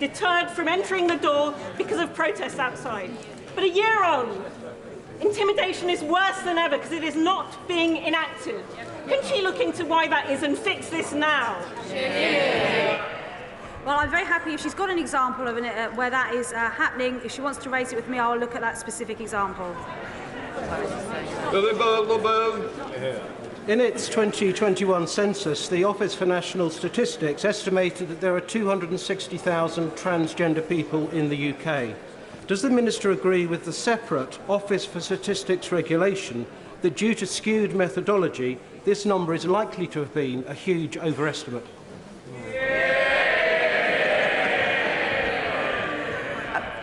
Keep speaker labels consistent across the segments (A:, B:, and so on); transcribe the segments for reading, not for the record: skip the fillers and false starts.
A: deterred from entering the door because of protests outside. But a year on, intimidation is worse than ever because it is not being enacted. Can she look into why that is and fix this now?
B: Well, I'm very happy if she's got an example of where that is happening. If she wants to raise it with me, I'll look at that specific example.
C: In its 2021 census, the Office for National Statistics estimated that there are 260,000 transgender people in the UK. Does the Minister agree with the separate Office for Statistics regulation that due to skewed methodology, this number is likely to have been a huge overestimate?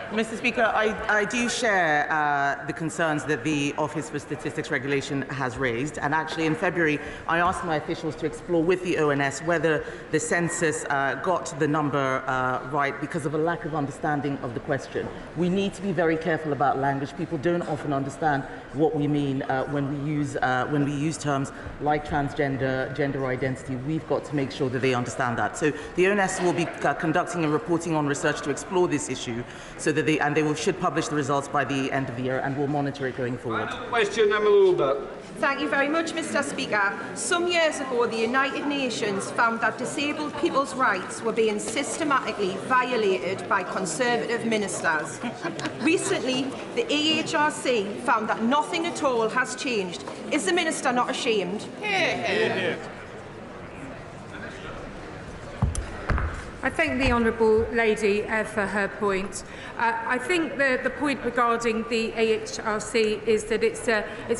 D: Mr. Speaker, I do share the concerns that the Office for Statistics Regulation has raised, and actually in February I asked my officials to explore with the ONS whether the census got the number right because of a lack of understanding of the question. We need to be very careful about language. People don't often understand what we mean when we use terms like transgender, gender identity. We've got to make sure that they understand that. So the ONS will be conducting and reporting on research to explore this issue, so that they should publish the results by the end of the year, and we'll monitor it going forward.
E: Question, Amaluba.
F: Thank you very much, Mr. Speaker. Some years ago, the United Nations found that disabled people's rights were being systematically violated by Conservative ministers. Recently, the EHRC found that nothing at all has changed. Is the Minister not ashamed?
G: I thank the honourable lady for her point. I think the point regarding the AHRC is that it's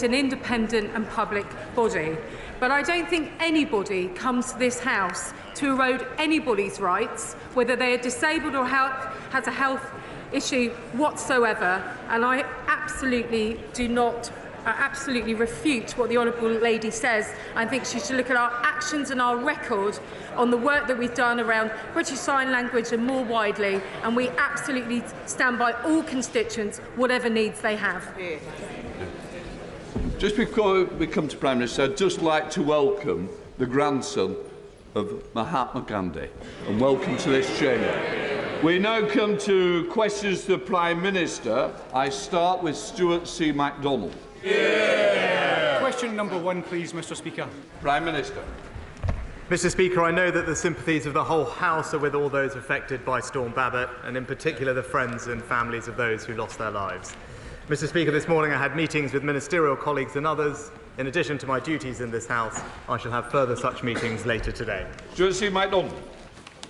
G: an independent and public body. But I don't think anybody comes to this House to erode anybody's rights, whether they are disabled or has a health issue whatsoever. And I absolutely do not absolutely refute what the honourable lady says. I think she should look at our actions and our record on the work that we've done around British Sign Language and more widely, and we absolutely stand by all constituents, whatever needs they have.
E: Just before we come to Prime Minister, I'd just like to welcome the grandson of Mahatma Gandhi, and welcome to this chamber. We now come to questions to the Prime Minister. I start with Stuart C. MacDonald.
H: Question number 1, please, Mr. Speaker.
E: Prime Minister.
I: Mr. Speaker, I know that the sympathies of the whole House are with all those affected by Storm Babbitt, and in particular the friends and families of those who lost their lives. Mr. Speaker, this morning I had meetings with ministerial colleagues and others. In addition to my duties in this House, I shall have further such meetings later today.
E: Stuart C. MacDonald.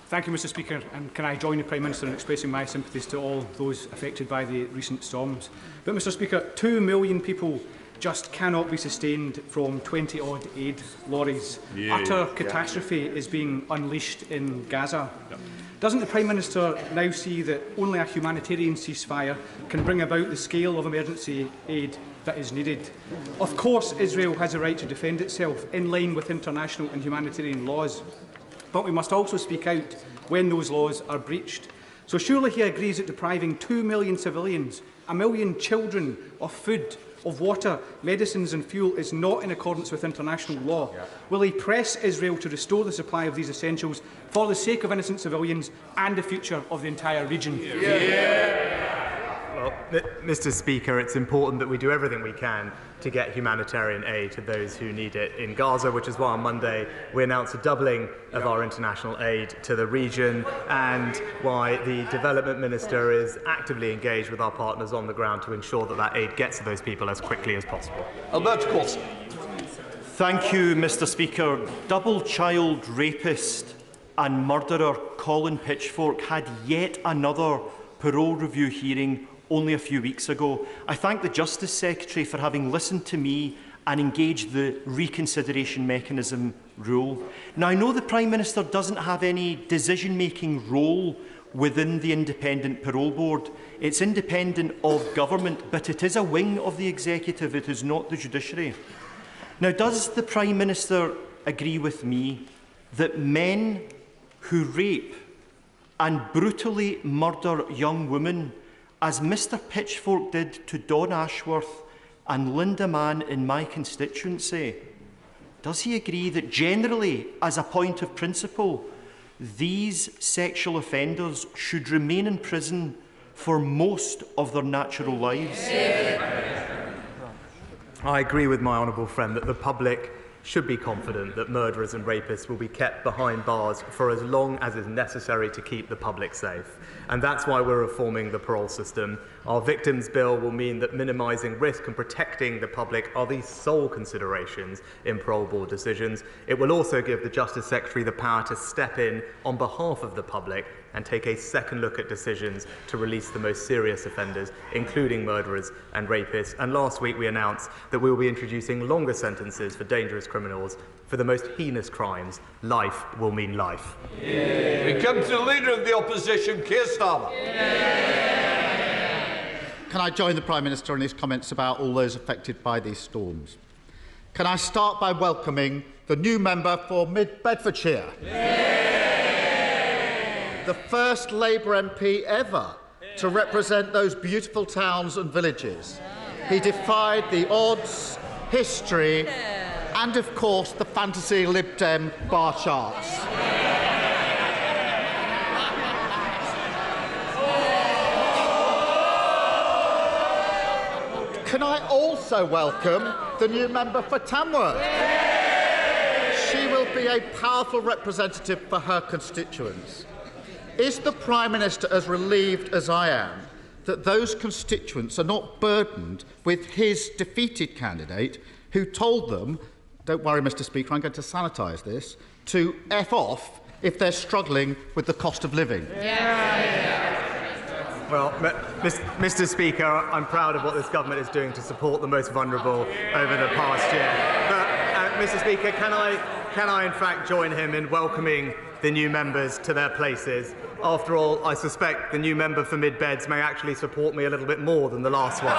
H: Thank you, Mr. Speaker, and can I join the Prime Minister in expressing my sympathies to all those affected by the recent storms. But, Mr. Speaker, 2 million people just cannot be sustained from 20-odd aid lorries. Utter catastrophe is being unleashed in Gaza. Doesn't the Prime Minister now see that only a humanitarian ceasefire can bring about the scale of emergency aid that is needed? Of course, Israel has a right to defend itself in line with international and humanitarian laws, but we must also speak out when those laws are breached. So surely he agrees that depriving 2 million civilians, 1 million children of food, of water, medicines and fuel is not in accordance with international law. Will he press Israel to restore the supply of these essentials for the sake of innocent civilians and the future of the entire region?
I: Well, Mr. Speaker, it's important that we do everything we can to get humanitarian aid to those who need it in Gaza, which is why on Monday we announced a doubling of our international aid to the region, and why the Development Minister is actively engaged with our partners on the ground to ensure that that aid gets to those people as quickly as possible.
E: Albert Coulson.
J: Thank you, Mr. Speaker. Double child rapist and murderer Colin Pitchfork had yet another parole review hearing only a few weeks ago. I thank the Justice Secretary for having listened to me and engaged the reconsideration mechanism rule. Now, I know the Prime Minister doesn't have any decision-making role within the Independent Parole Board. It's independent of government, but it is a wing of the executive. It is not the judiciary. Now, does the Prime Minister agree with me that men who rape and brutally murder young women, as Mr Pitchfork did to Dawn Ashworth and Linda Mann in my constituency, does he agree that generally, as a point of principle, these sexual offenders should remain in prison for most of their natural lives?
I: I agree with my honourable friend that the public should be confident that murderers and rapists will be kept behind bars for as long as is necessary to keep the public safe. And that's why we're reforming the parole system. Our Victims Bill will mean that minimising risk and protecting the public are the sole considerations in parole board decisions. It will also give the Justice Secretary the power to step in on behalf of the public and take a second look at decisions to release the most serious offenders, including murderers and rapists. And last week we announced that we will be introducing longer sentences for dangerous criminals. For the most heinous crimes, life will mean life.
E: We come to the Leader of the Opposition, Keir Starmer.
K: Can I join the Prime Minister in his comments about all those affected by these storms? Can I start by welcoming the new member for Mid-Bedfordshire? The first Labour MP ever to represent those beautiful towns and villages. He defied the odds, history, and, of course, the fantasy Lib Dem bar charts. Can I also welcome the new member for Tamworth? She will be a powerful representative for her constituents. Is the Prime Minister as relieved as I am that those constituents are not burdened with his defeated candidate who told them, don't worry, Mr Speaker, I'm going to sanitise this, to F off if they're struggling with the cost of living?
I: Well, Mr Speaker, I'm proud of what this government is doing to support the most vulnerable over the past year. But, Mr Speaker, can I in fact join him in welcoming the new members to their places? After all, I suspect the new member for Mid-Beds may actually support me a little bit more than the last one.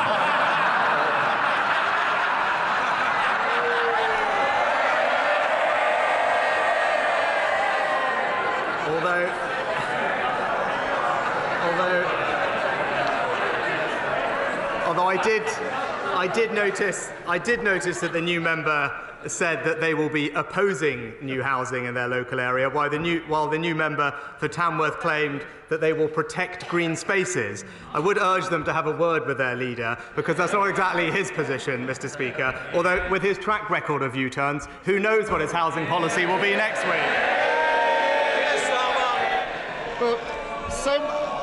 I: Although I did notice that the new member said that they will be opposing new housing in their local area, while the new member for Tamworth claimed that they will protect green spaces. I would urge them to have a word with their leader, because that's not exactly his position, Mr Speaker, although with his track record of U-turns, who knows what his housing policy will be next week.
K: Well,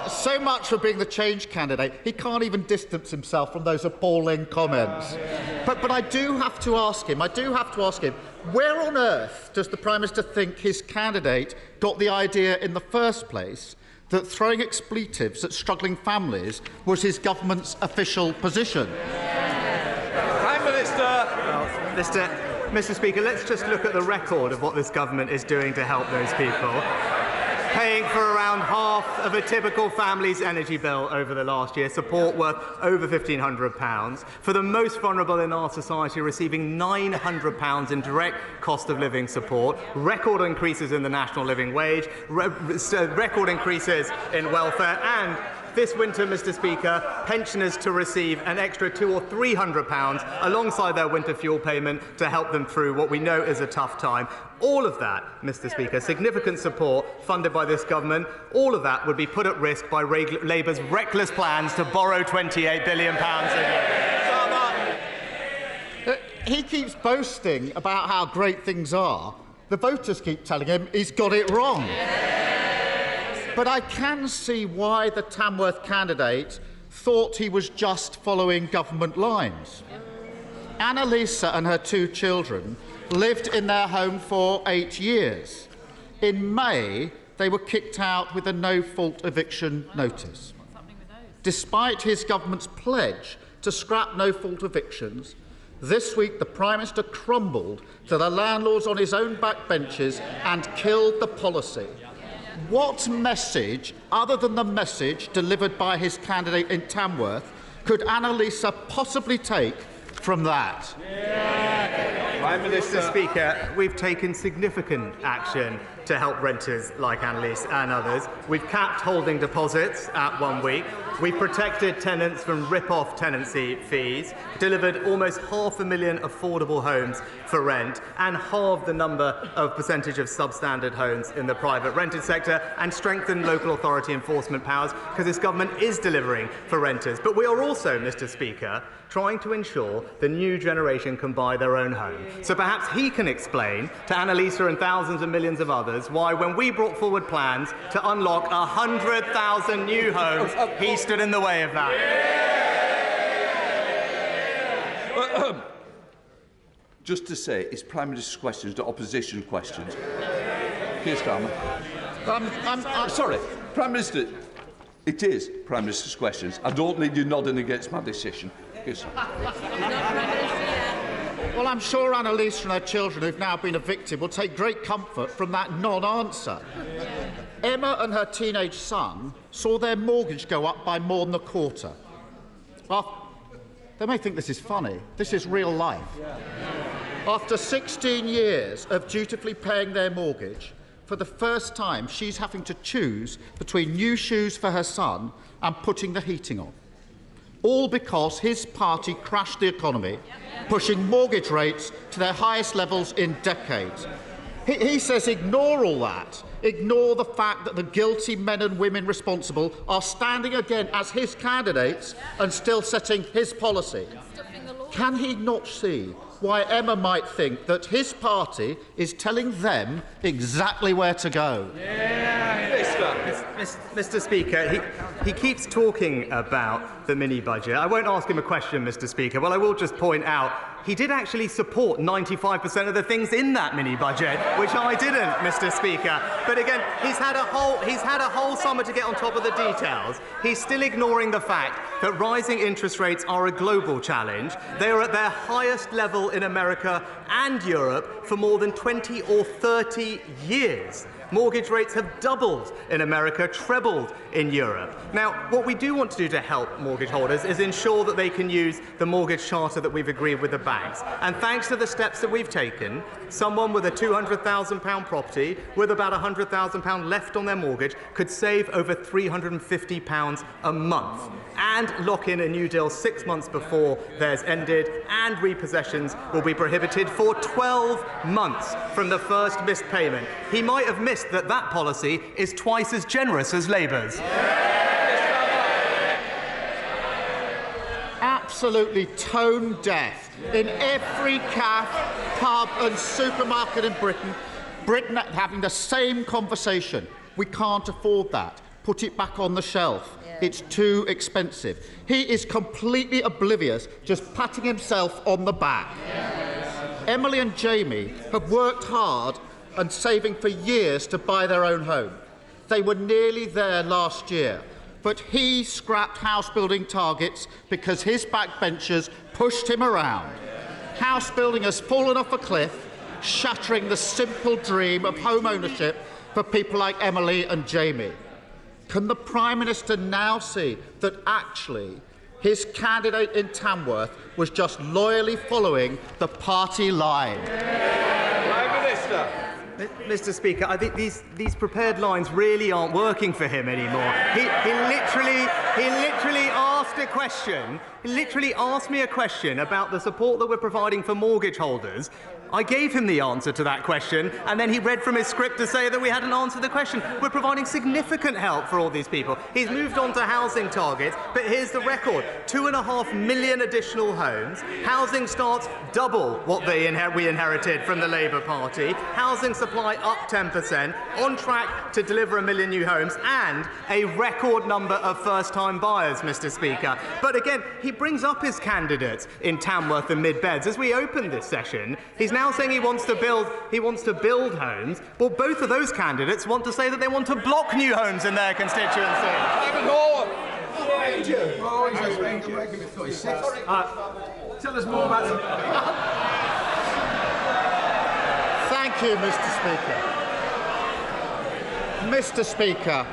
K: so much for being the change candidate. He can't even distance himself from those appalling comments. But I do have to ask him, where on earth does the Prime Minister think his candidate got the idea in the first place that throwing expletives at struggling families was his government's official position?
E: Prime Minister.
I: Well, Mr Speaker, let's just look at the record of what this government is doing to help those people. Paying for around half of a typical family's energy bill over the last year, support worth over £1,500. For the most vulnerable in our society, receiving £900 in direct cost of living support, record increases in the national living wage, record increases in welfare, and this winter, Mr Speaker, pensioners to receive an extra £200 or £300 alongside their winter fuel payment to help them through what we know is a tough time. All of that, Mr Speaker, significant support funded by this government, all of that would be put at risk by Labour's reckless plans to borrow £28 billion a year.
K: He keeps boasting about how great things are. The voters keep telling him he's got it wrong. But I can see why the Tamworth candidate thought he was just following government lines. Annalisa and her 2 children lived in their home for 8 years. In May, they were kicked out with a no-fault eviction notice. Despite his government's pledge to scrap no-fault evictions, this week the Prime Minister crumbled to the landlords on his own backbenches and killed the policy. What message, other than the message delivered by his candidate in Tamworth, could Annalisa possibly take from that?
I: Prime Minister. Mr Speaker, we've taken significant action to help renters like Annalise and others. We've capped holding deposits at 1 week. We've protected tenants from rip-off tenancy fees, delivered almost 500,000 affordable homes for rent, and halved the number of percentage of substandard homes in the private rented sector, and strengthened local authority enforcement powers, because this government is delivering for renters. But we are also, Mr. Speaker, trying to ensure the new generation can buy their own home. So perhaps he can explain to Annalisa and thousands and millions of others why, when we brought forward plans to unlock 100,000 new homes, he stood in the way of that.
E: Just to say, it's Prime Minister's questions, not opposition questions. Keir Starmer. Sorry, Prime Minister. It is Prime Minister's questions. I don't need you nodding against my decision.
K: Well, I'm sure Annalisa and her children, who've now been evicted, will take great comfort from that non-answer. Emma and her teenage son saw their mortgage go up by more than a quarter. Well, they may think this is funny. This is real life. After 16 years of dutifully paying their mortgage, for the first time, she's having to choose between new shoes for her son and putting the heating on. All because his party crashed the economy, pushing mortgage rates to their highest levels in decades. He says ignore all that. Ignore the fact that the guilty men and women responsible are standing again as his candidates and still setting his policy. Can he not see why Emma might think that his party is telling them exactly where to go?
I: Mr. Speaker, he keeps talking about the mini-budget. I won't ask him a question, Mr. Speaker, but I will just point out he did actually support 95% of the things in that mini-budget, which I didn't, Mr. Speaker. But again, he's had a whole summer to get on top of the details. He's still ignoring the fact that rising interest rates are a global challenge. They are at their highest level in America and Europe for more than 20 or 30 years. Mortgage rates have doubled in America, trebled in Europe. Now, what we do want to do to help mortgage holders is ensure that they can use the mortgage charter that we've agreed with the banks. And thanks to the steps that we've taken, someone with a £200,000 property with about £100,000 left on their mortgage could save over £350 a month and lock in a new deal 6 months before theirs ended, and repossessions will be prohibited for 12 months from the first missed payment. He might have missed that policy is twice as generous as Labour's.
K: Absolutely tone deaf. In every cafe, pub and supermarket in Britain having the same conversation. We can't afford that. Put it back on the shelf. It's too expensive. He is completely oblivious, just patting himself on the back. Emily and Jamie have worked hard and saving for years to buy their own home. They were nearly there last year, but he scrapped house building targets because his backbenchers pushed him around. House building has fallen off a cliff, shattering the simple dream of home ownership for people like Emily and Jamie. Can the Prime Minister now see that actually his candidate in Tamworth was just loyally following the party line?
E: Prime Minister.
I: Mr. Speaker, I think these prepared lines really aren't working for him anymore. He literally asked a question. He literally asked me a question about the support that we're providing for mortgage holders. I gave him the answer to that question, and then he read from his script to say that we hadn't answered the question. We're providing significant help for all these people. He's moved on to housing targets, but here's the record. 2.5 million additional homes. Housing starts double what we inherited from the Labour Party. Housing supply up 10%, on track to deliver 1 million new homes, and a record number of first-time buyers, Mr. Speaker. But again, he brings up his candidates in Tamworth and Mid-Beds. As we open this session, he's now saying he wants to build homes. Well, both of those candidates want to say that they want to block new homes in their constituency.
H: Tell us more about them.
K: Thank you, Mr. Speaker. Mr. Speaker,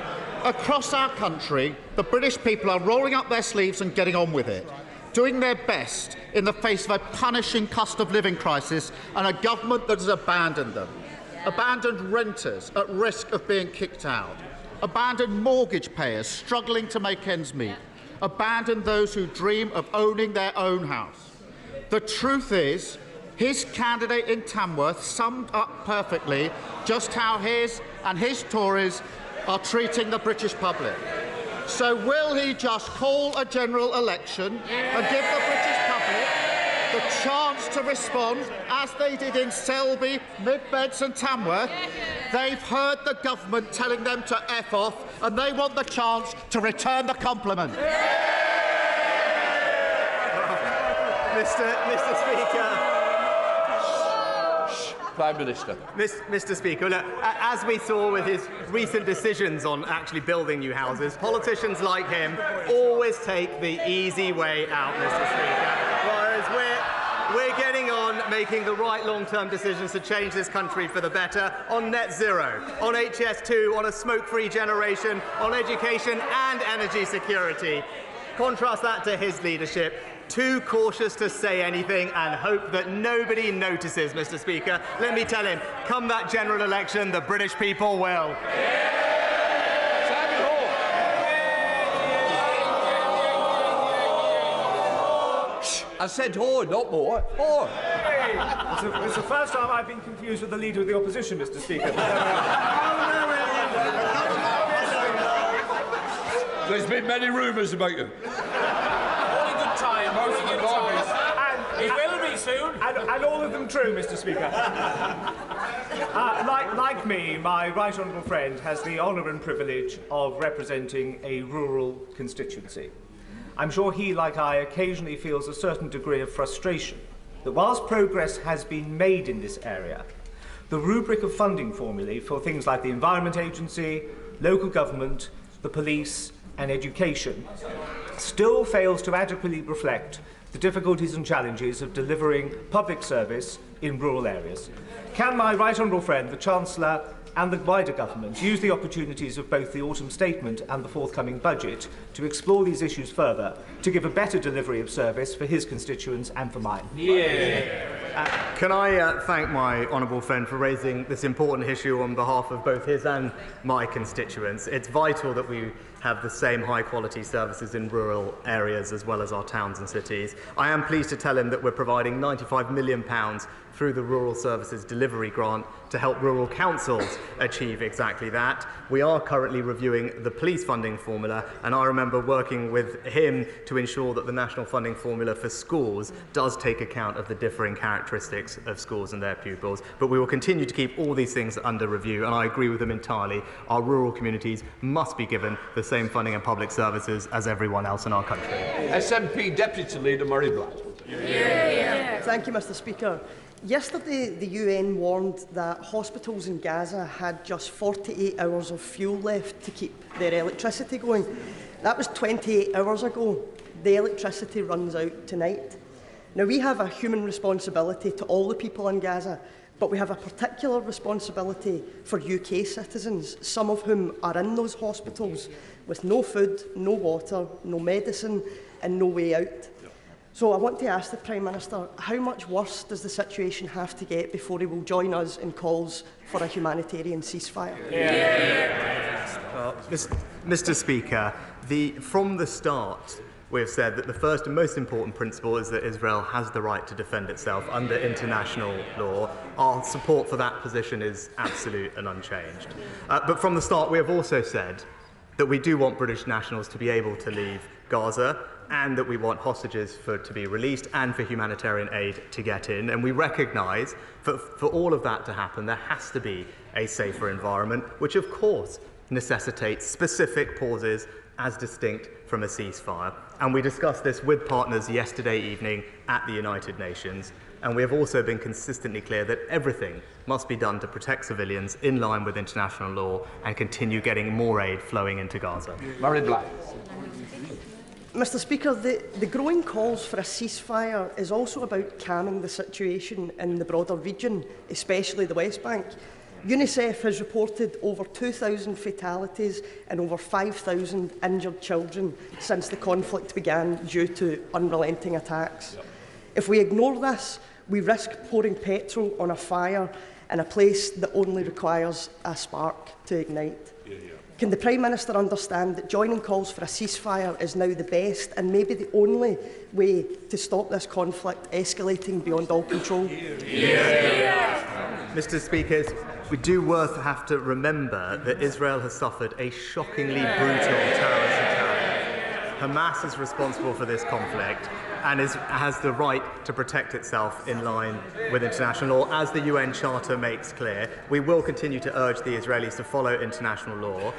K: across our country, the British people are rolling up their sleeves and getting on with it, doing their best in the face of a punishing cost of living crisis and a government that has abandoned them, abandoned renters at risk of being kicked out, abandoned mortgage payers struggling to make ends meet, abandon those who dream of owning their own house. The truth is, his candidate in Tamworth summed up perfectly just how his and his Tories are treating the British public. So will he just call a general election and give the British public the chance to respond, as they did in Selby, Mid-Beds and Tamworth? They've heard the government telling them to F off, and they want the chance to return the compliment.
I: Mr. Speaker.
E: Prime Minister.
I: Mr. Speaker, look, as we saw with his recent decisions on actually building new houses, politicians like him always take the easy way out, Mr. Speaker, whereas we're getting on making the right long-term decisions to change this country for the better on net zero, on HS2, on a smoke-free generation, on education and energy security. Contrast that to his leadership. Too cautious to say anything and hope that nobody notices, Mr. Speaker. Let me tell him, come that general election, the British people will.
E: I said ho, not more. Ho.
L: Hey, it's the first time I've been confused with the Leader of the Opposition, Mr. Speaker.
E: There's been many rumours about you.
L: It will be soon. And all of them true, Mr. Speaker. Like me, my right honourable friend has the honour and privilege of representing a rural constituency. I'm sure he, like I, occasionally feels a certain degree of frustration that whilst progress has been made in this area, the rubric of funding formulae for things like the Environment Agency, local government, the police and education still fails to adequately reflect the difficulties and challenges of delivering public service in rural areas. Can my right honourable friend, the Chancellor and the wider government use the opportunities of both the autumn statement and the forthcoming budget to explore these issues further, to give a better delivery of service for his constituents and for mine?
I: Can I thank my honourable friend for raising this important issue on behalf of both his and my constituents. It's vital that we have the same high-quality services in rural areas as well as our towns and cities. I am pleased to tell him that we're providing £95 million through the Rural Services Delivery Grant to help rural councils achieve exactly that. We are currently reviewing the police funding formula, and I remember working with him to ensure that the national funding formula for schools does take account of the differing characteristics of schools and their pupils. But we will continue to keep all these things under review, and I agree with them entirely. Our rural communities must be given the same funding and public services as everyone else in our country.
E: SNP Deputy Leader Murray Black.
M: Thank you, Mr. Speaker. Yesterday, the UN warned that hospitals in Gaza had just 48 hours of fuel left to keep their electricity going. That was 28 hours ago. The electricity runs out tonight. Now, we have a human responsibility to all the people in Gaza, but we have a particular responsibility for UK citizens, some of whom are in those hospitals with no food, no water, no medicine and no way out. So I want to ask the Prime Minister, how much worse does the situation have to get before he will join us in calls for a humanitarian ceasefire?
I: Mr. Speaker, from the start, we have said that the first and most important principle is that Israel has the right to defend itself under international law. Our support for that position is absolute and unchanged. But from the start, we have also said that we do want British nationals to be able to leave Gaza, and that we want hostages to be released and for humanitarian aid to get in. And we recognise that for all of that to happen, there has to be a safer environment, which of course necessitates specific pauses as distinct from a ceasefire. And we discussed this with partners yesterday evening at the United Nations. And we have also been consistently clear that everything must be done to protect civilians in line with international law and continue getting more aid flowing into Gaza.
E: Murray Black.
M: Mr. Speaker, the growing calls for a ceasefire is also about calming the situation in the broader region, especially the West Bank. UNICEF has reported over 2,000 fatalities and over 5,000 injured children since the conflict began due to unrelenting attacks. If we ignore this, we risk pouring petrol on a fire in a place that only requires a spark to ignite. Can the Prime Minister understand that joining calls for a ceasefire is now the best and maybe the only way to stop this conflict escalating beyond all control?
I: Mr. Speaker, we do have to remember that Israel has suffered a shockingly brutal terrorist attack. Hamas is responsible for this conflict and has the right to protect itself in line with international law. As the UN Charter makes clear, we will continue to urge the Israelis to follow international law,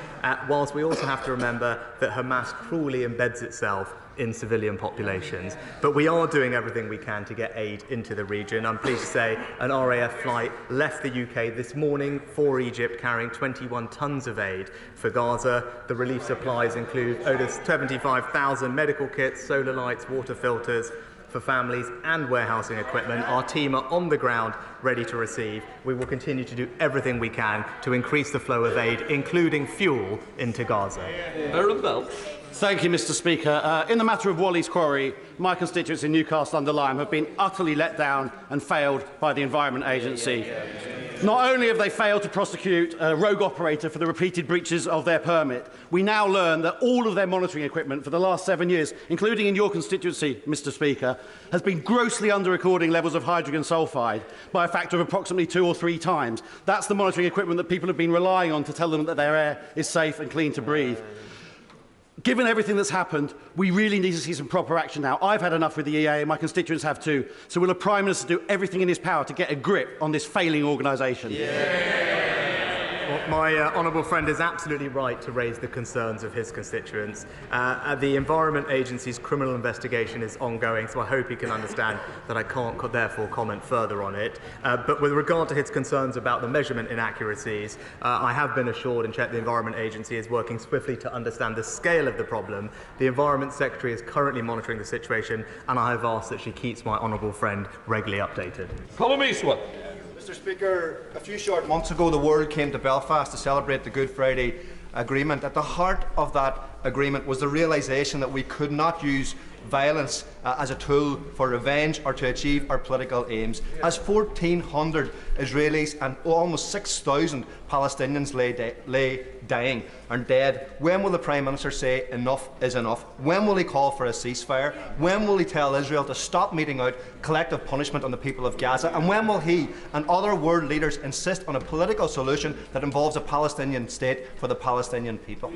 I: whilst we also have to remember that Hamas cruelly embeds itself in civilian populations. But we are doing everything we can to get aid into the region. I'm pleased to say an RAF flight left the UK this morning for Egypt carrying 21 tonnes of aid for Gaza. The relief supplies include over 75,000 medical kits, solar lights, water filters for families and warehousing equipment. Our team are on the ground ready to receive. We will continue to do everything we can to increase the flow of aid, including fuel, into Gaza.
N: Thank you, Mr. Speaker. In the matter of Wally's Quarry, my constituents in Newcastle-under-Lyme have been utterly let down and failed by the Environment Agency. Not only have they failed to prosecute a rogue operator for the repeated breaches of their permit, we now learn that all of their monitoring equipment for the last 7 years, including in your constituency, Mr. Speaker, has been grossly under-recording levels of hydrogen sulphide by a factor of approximately 2 or 3 times. That's the monitoring equipment that people have been relying on to tell them that their air is safe and clean to breathe. Given everything that's happened, we really need to see some proper action now. I've had enough with the EA, and my constituents have too. So will the Prime Minister do everything in his power to get a grip on this failing organisation?
I: Well, my honourable friend is absolutely right to raise the concerns of his constituents. The Environment Agency's criminal investigation is ongoing, so I hope he can understand that I can't therefore comment further on it. But with regard to his concerns about the measurement inaccuracies, I have been assured and checked the Environment Agency is working swiftly to understand the scale of the problem. The Environment Secretary is currently monitoring the situation, and I have asked that she keeps my honourable friend regularly updated.
O: Mr. Speaker, a few short months ago the world came to Belfast to celebrate the Good Friday Agreement. At the heart of that agreement was the realisation that we could not use violence as a tool for revenge or to achieve our political aims. As 1,400 Israelis and almost 6,000 Palestinians lay dying and dead, when will the Prime Minister say enough is enough? When will he call for a ceasefire? When will he tell Israel to stop meting out collective punishment on the people of Gaza? And when will he and other world leaders insist on a political solution that involves a Palestinian state for the Palestinian people?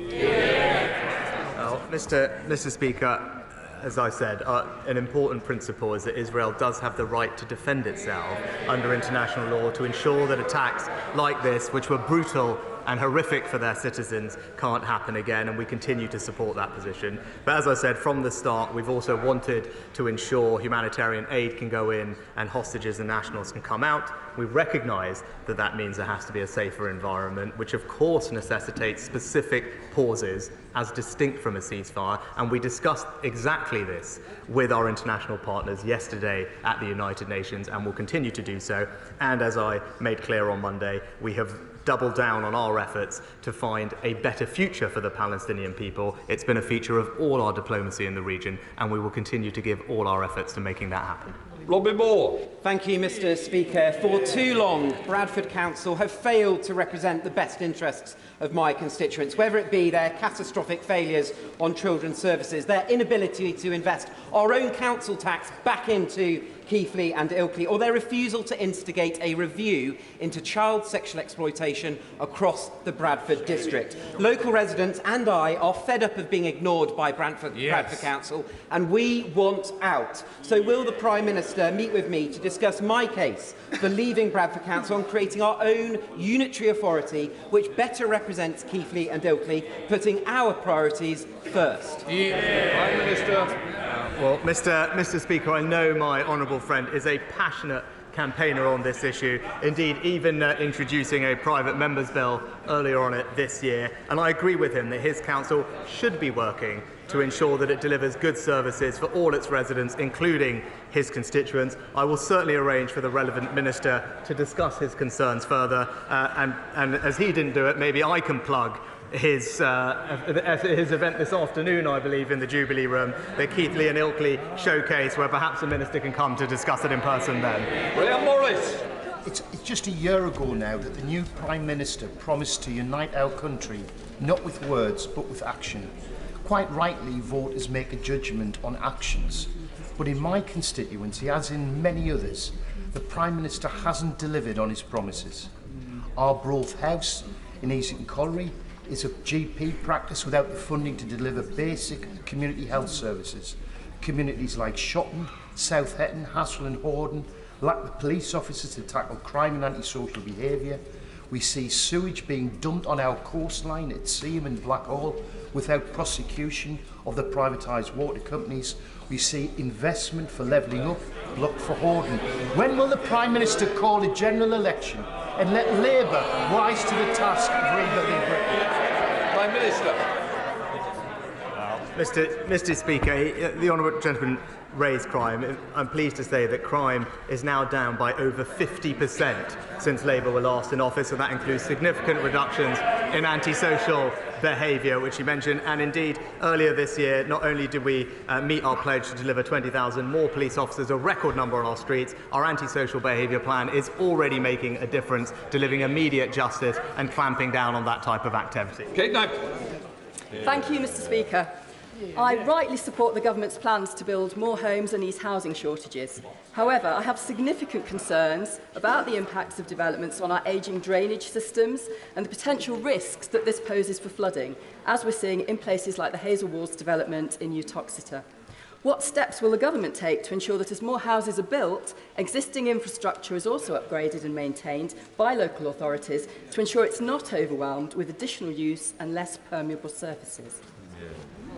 I: Well, Mr. Speaker, as I said, an important principle is that Israel does have the right to defend itself under international law to ensure that attacks like this, which were brutal and horrific for their citizens, can't happen again, and we continue to support that position. But as I said from the start, we've also wanted to ensure humanitarian aid can go in and hostages and nationals can come out. We recognise that that means there has to be a safer environment, which of course necessitates specific pauses as distinct from a ceasefire, and we discussed exactly this with our international partners yesterday at the United Nations and will continue to do so. And as I made clear on Monday, we have doubled down on our efforts to find a better future for the Palestinian people. It's been a feature of all our diplomacy in the region, and we will continue to give all our efforts to making that happen.
E: Robbie Moore.
P: Thank you, Mr. Speaker. For too long, Bradford Council have failed to represent the best interests of my constituents, whether it be their catastrophic failures on children's services, their inability to invest our own council tax back into Keighley and Ilkley, or their refusal to instigate a review into child sexual exploitation across the Bradford district. Local residents and I are fed up of being ignored by Bradford Council, and we want out. So will the Prime Minister meet with me to discuss my case for leaving Bradford Council and creating our own unitary authority which better represents Keighley and Ilkley, putting our priorities first?
E: Prime Minister.
I: Well, Mr. Speaker, I know my honourable friend is a passionate campaigner on this issue, indeed even introducing a private members' bill earlier on it this year, and I agree with him that his council should be working to ensure that it delivers good services for all its residents, including his constituents. I will certainly arrange for the relevant minister to discuss his concerns further, and as he didn't do it, maybe I can plug his event this afternoon, I believe, in the Jubilee Room, the Keighley and Ilkley showcase, where perhaps the Minister can come to discuss it in person then.
E: William Morris.
Q: It's just a year ago now that the new Prime Minister promised to unite our country, not with words, but with action. Quite rightly, voters make a judgment on actions. But in my constituency, as in many others, the Prime Minister hasn't delivered on his promises. Arbroath House in Easington Colliery is a GP practice without the funding to deliver basic community health services. Communities like Shotton, South Hetton, Hassel and Horden lack the police officers to tackle crime and antisocial behaviour. We see sewage being dumped on our coastline at Seaham and Blackhall without prosecution of the privatised water companies. We see investment for levelling up blocked for Horden. When will the Prime Minister call a general election and let Labour rise to the task of rebuilding Britain?
E: Prime Minister.
I: Mr. Speaker, the honourable gentleman raised crime. I'm pleased to say that crime is now down by over 50% since Labour were last in office, and that includes significant reductions in antisocial behaviour, which you mentioned. And indeed, earlier this year, not only did we meet our pledge to deliver 20,000 more police officers, a record number on our streets, our antisocial behaviour plan is already making a difference, delivering immediate justice and clamping down on that type of activity.
E: Okay, now.
R: Thank you, Mr. Speaker. I rightly support the government's plans to build more homes and ease housing shortages. However, I have significant concerns about the impacts of developments on our ageing drainage systems and the potential risks that this poses for flooding, as we're seeing in places like the Hazel Walls development in Uttoxeter. What steps will the government take to ensure that as more houses are built, existing infrastructure is also upgraded and maintained by local authorities to ensure it's not overwhelmed with additional use and less permeable surfaces?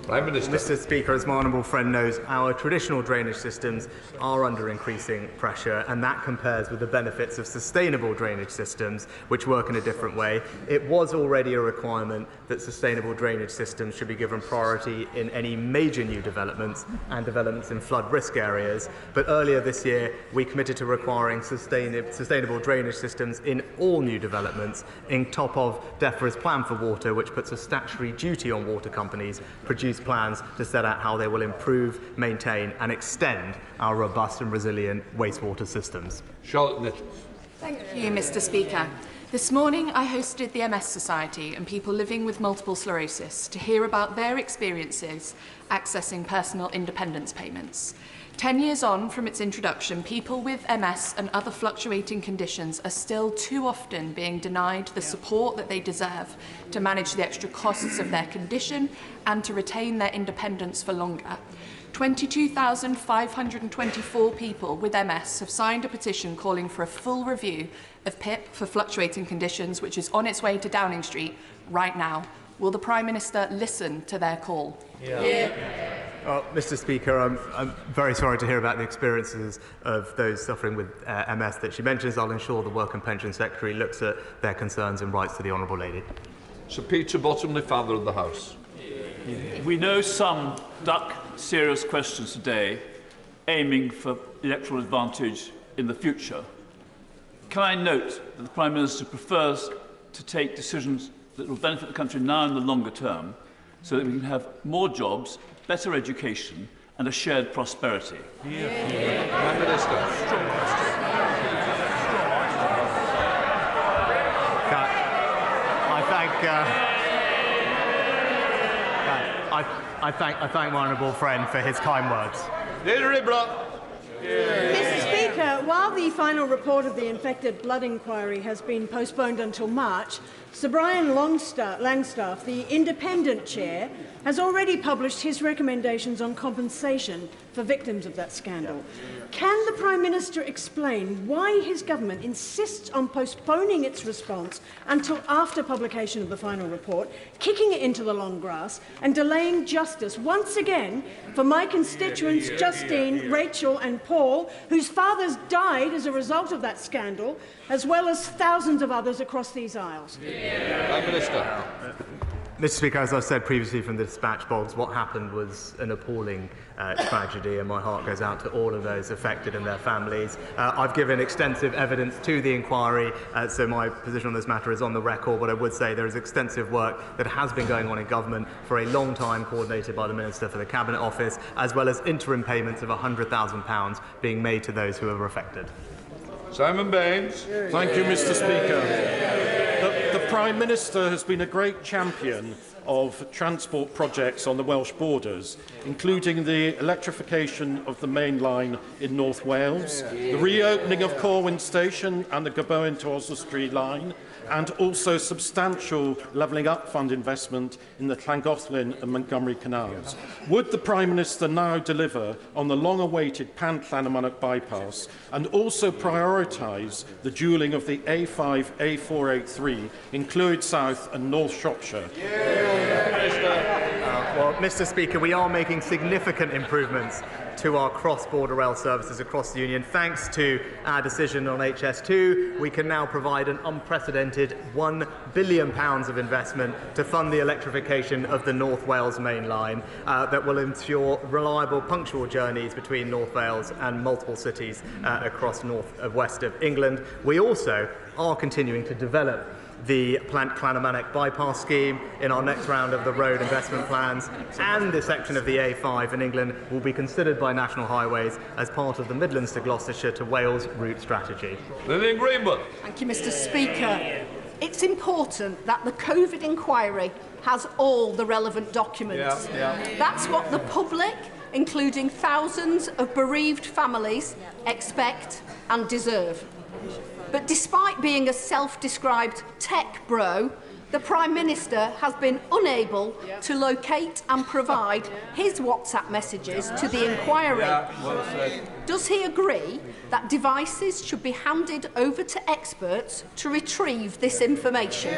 E: Prime Minister.
I: Mr. Speaker, as my honourable friend knows, our traditional drainage systems are under increasing pressure, and that compares with the benefits of sustainable drainage systems, which work in a different way. It was already a requirement that sustainable drainage systems should be given priority in any major new developments and developments in flood risk areas. But earlier this year, we committed to requiring sustainable drainage systems in all new developments, in top of DEFRA's Plan for Water, which puts a statutory duty on water companies produce plans to set out how they will improve, maintain and extend our robust and resilient wastewater systems.
E: Charlotte Nichols.
S: Thank you, Mr. Speaker. This morning I hosted the MS Society and people living with multiple sclerosis to hear about their experiences accessing personal independence payments. 10 years on from its introduction, people with MS and other fluctuating conditions are still too often being denied the support that they deserve to manage the extra costs of their condition and to retain their independence for longer. 22,524 people with MS have signed a petition calling for a full review of PIP for fluctuating conditions, which is on its way to Downing Street right now. Will the Prime Minister listen to their call?
I: Mr. Speaker, I'm very sorry to hear about the experiences of those suffering with MS that she mentions. I'll ensure the Work and Pension Secretary looks at their concerns and writes to the Honourable Lady.
E: Sir Peter Bottomley, Father of the House.
T: We know some duck serious questions today, aiming for electoral advantage in the future. Can I note that the Prime Minister prefers to take decisions that will benefit the country now in the longer term, so that we can have more jobs, better education and a shared prosperity?
E: Prime Minister.
I: I thank my honourable friend for his kind words.
U: Mr. Speaker, while the final report of the infected blood inquiry has been postponed until March, Sir Brian Langstaff, the independent chair, has already published his recommendations on compensation for victims of that scandal. Can the Prime Minister explain why his government insists on postponing its response until after publication of the final report, kicking it into the long grass and delaying justice once again for my constituents Justine, Rachel and Paul, whose fathers died as a result of that scandal, as well as thousands of others across these aisles?
E: Prime Minister.
I: Mr. Speaker, as I said previously from the dispatch box, what happened was an appalling tragedy, and my heart goes out to all of those affected and their families. I've given extensive evidence to the inquiry, so my position on this matter is on the record, but I would say there is extensive work that has been going on in government for a long time, coordinated by the Minister for the Cabinet Office, as well as interim payments of £100,000 being made to those who are affected.
E: Simon Baines.
A: Thank you, Mr. Speaker. The Prime Minister has been a great champion of transport projects on the Welsh borders, including the electrification of the main line in North Wales, the reopening of Corwin Station and the Gabowen to Oswestry line, and also substantial levelling up fund investment in the Llangollen and Montgomery canals. Would the Prime Minister now deliver on the long-awaited Pan-Llanymynech bypass and also prioritise the dualling of the A5, A483 in Clwyd South and North Shropshire?
I: Well, Mr. Speaker, we are making significant improvements to our cross-border rail services across the Union. Thanks to our decision on HS2, we can now provide an unprecedented £1 billion of investment to fund the electrification of the North Wales main line that will ensure reliable, punctual journeys between North Wales and multiple cities across west of England. We also are continuing to develop the Llanymynech bypass scheme in our next round of the road investment plans, and the section of the A5 in England will be considered by National Highways as part of the Midlands to Gloucestershire to Wales route strategy.
E: Lillian Greenwood.
V: Thank you, Mr. Speaker. It's important that the COVID inquiry has all the relevant documents. That's what the public, including thousands of bereaved families, expect and deserve. But despite being a self-described tech bro, the Prime Minister has been unable to locate and provide his WhatsApp messages to the inquiry. Does he agree that devices should be handed over to experts to retrieve this information?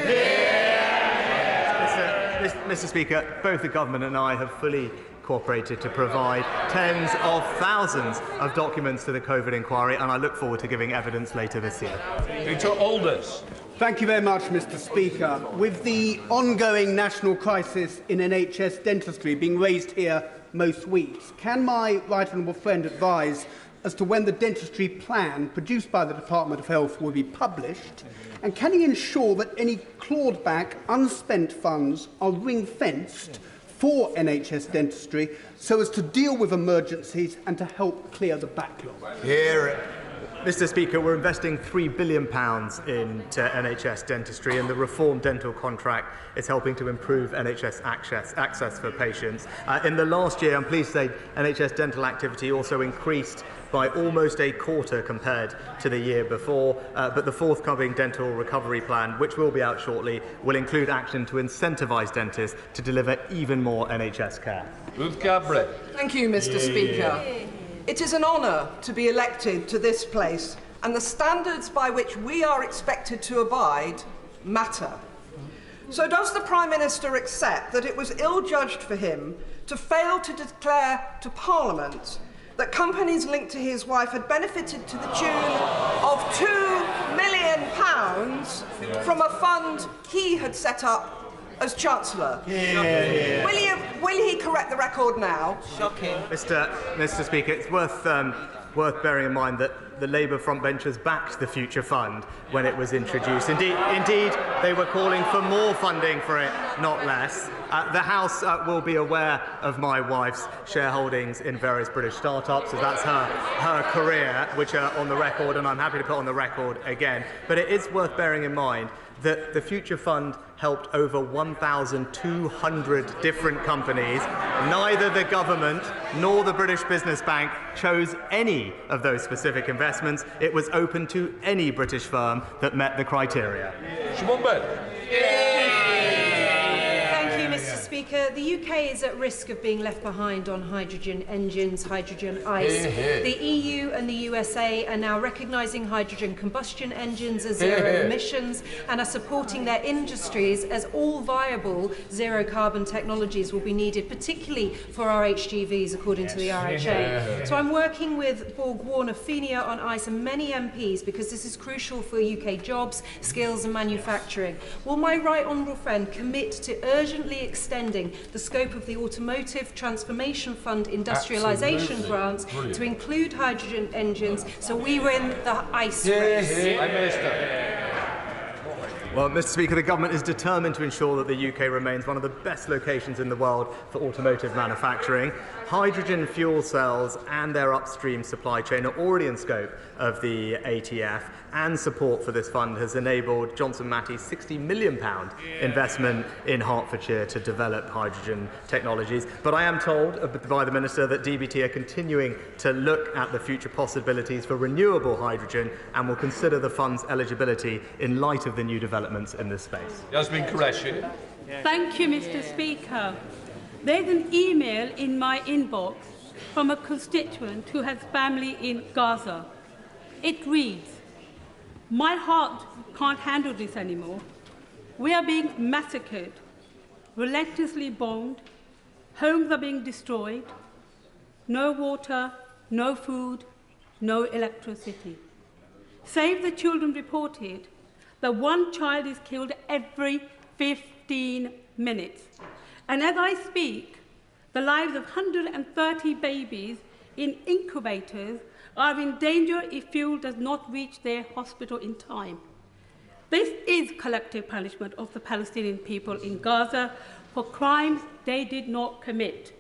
I: Mr. Speaker, both the Government and I have fully cooperated to provide tens of thousands of documents to the COVID inquiry, and I look forward to giving evidence later this year.
E: Peter Alders.
W: Thank you very much, Mr. Speaker. With the ongoing national crisis in NHS dentistry being raised here most weeks, can my right honourable friend advise as to when the dentistry plan produced by the Department of Health will be published? And can he ensure that any clawed back, unspent funds are ring-fenced for NHS dentistry so as to deal with emergencies and to help clear the backlog?
I: Mr. Speaker, we're investing £3 billion into NHS dentistry, and the reformed dental contract is helping to improve NHS access for patients. In the last year, I'm pleased to say NHS dental activity also increased by almost a quarter compared to the year before, but the forthcoming dental recovery plan, which will be out shortly, will include action to incentivise dentists to deliver even more NHS care.
E: Ruth Cabret.
X: Thank you, Mr. Speaker. It is an honour to be elected to this place, and the standards by which we are expected to abide matter. So does the Prime Minister accept that it was ill-judged for him to fail to declare to Parliament that companies linked to his wife had benefited to the tune of £2 million from a fund he had set up as Chancellor? Will he correct the record now?
I: Shocking. Mr. Speaker, it's worth bearing in mind that the Labour frontbenchers backed the Future Fund when it was introduced. Indeed, they were calling for more funding for it, not less. The House will be aware of my wife's shareholdings in various British startups, so that's her career, which are on the record, and I'm happy to put on the record again. But it is worth bearing in mind that the Future Fund helped over 1,200 different companies. Neither the government nor the British Business Bank chose any of those specific investments. It was open to any British firm that met the criteria.
E: Siobhan Bell.
Y: Thank you, Mr. Speaker. The UK is at risk of being left behind on hydrogen engines, hydrogen ice. The EU and the USA are now recognising hydrogen combustion engines as zero emissions and are supporting their industries as all viable zero carbon technologies will be needed, particularly for our HGVs, according to the RHA. So I'm working with Borg Warner Fenia on ice and many MPs because this is crucial for UK jobs, skills and manufacturing. Will my right honourable friend commit to urgently extending the scope of the Automotive Transformation Fund industrialisation grants to include hydrogen engines so we win the ice race?
I: Well, Mr. Speaker, the government is determined to ensure that the UK remains one of the best locations in the world for automotive manufacturing. Hydrogen fuel cells and their upstream supply chain are already in scope of the ATF, and support for this fund has enabled Johnson Matthey's £60 million investment in Hertfordshire to develop hydrogen technologies. But I am told by the Minister that DBT are continuing to look at the future possibilities for renewable hydrogen and will consider the fund's eligibility in light of the new developments in this space.
E: Yasmin Qureshi.
B: Thank you, Mr. Speaker. There's an email in my inbox from a constituent who has family in Gaza. It reads, "My heart can't handle this anymore. We are being massacred, relentlessly bombed, homes are being destroyed, no water, no food, no electricity. Save the Children reported that one child is killed every 15 minutes. And as I speak, the lives of 130 babies in incubators are in danger if fuel does not reach their hospital in time. This is collective punishment of the Palestinian people in Gaza for crimes they did not commit.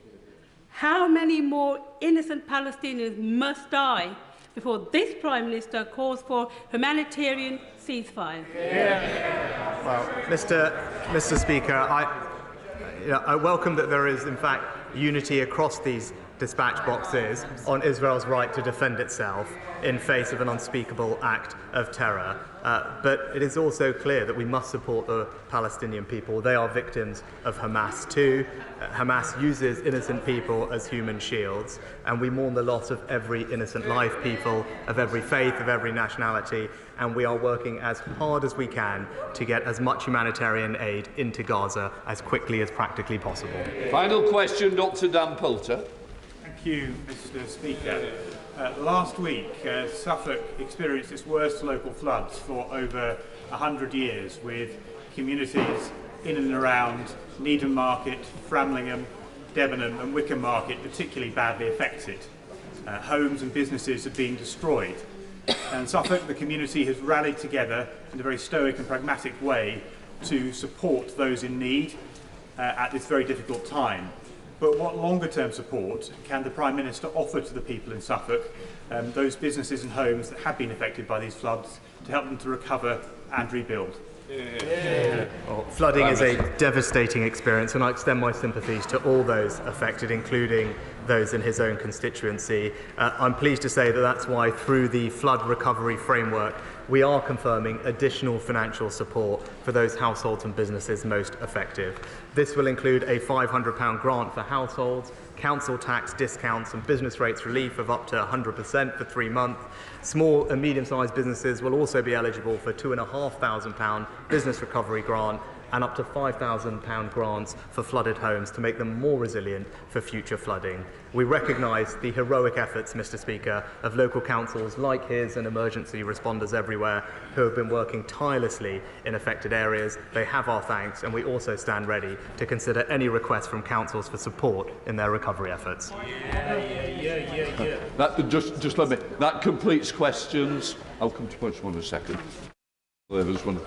B: How many more innocent Palestinians must die before this Prime Minister calls for humanitarian ceasefire?"
I: Well, Mr. Speaker, I welcome that there is, in fact, unity across these dispatch boxes on Israel's right to defend itself in face of an unspeakable act of terror. But it is also clear that we must support the Palestinian people. They are victims of Hamas too. Hamas uses innocent people as human shields, and we mourn the loss of every innocent life, people of every faith, of every nationality, and we are working as hard as we can to get as much humanitarian aid into Gaza as quickly as practically possible.
E: Final question, Dr. Dan Poulter.
C: Thank you, Mr. Speaker. Last week, Suffolk experienced its worst local floods for over 100 years, with communities in and around Needham Market, Framlingham, Debenham and Wickham Market particularly badly affected. Homes and businesses have been destroyed. And Suffolk, the community, has rallied together in a very stoic and pragmatic way to support those in need at this very difficult time. But what longer-term support can the Prime Minister offer to the people in Suffolk, those businesses and homes that have been affected by these floods, to help them to recover and rebuild?
I: Well, flooding is a devastating experience, and I extend my sympathies to all those affected, including those in his own constituency. I'm pleased to say that that's why, through the flood recovery framework, we are confirming additional financial support for those households and businesses most affected. This will include a £500 grant for households, council tax discounts and business rates relief of up to 100% for 3 months. Small and medium-sized businesses will also be eligible for £2,500 business recovery grant and up to £5,000 grants for flooded homes to make them more resilient for future flooding. We recognise the heroic efforts, Mr. Speaker, of local councils like his and emergency responders everywhere who have been working tirelessly in affected areas. They have our thanks, and we also stand ready to consider any requests from councils for support in their recovery efforts.
E: That completes questions. I'll come to point one in a second. There was one.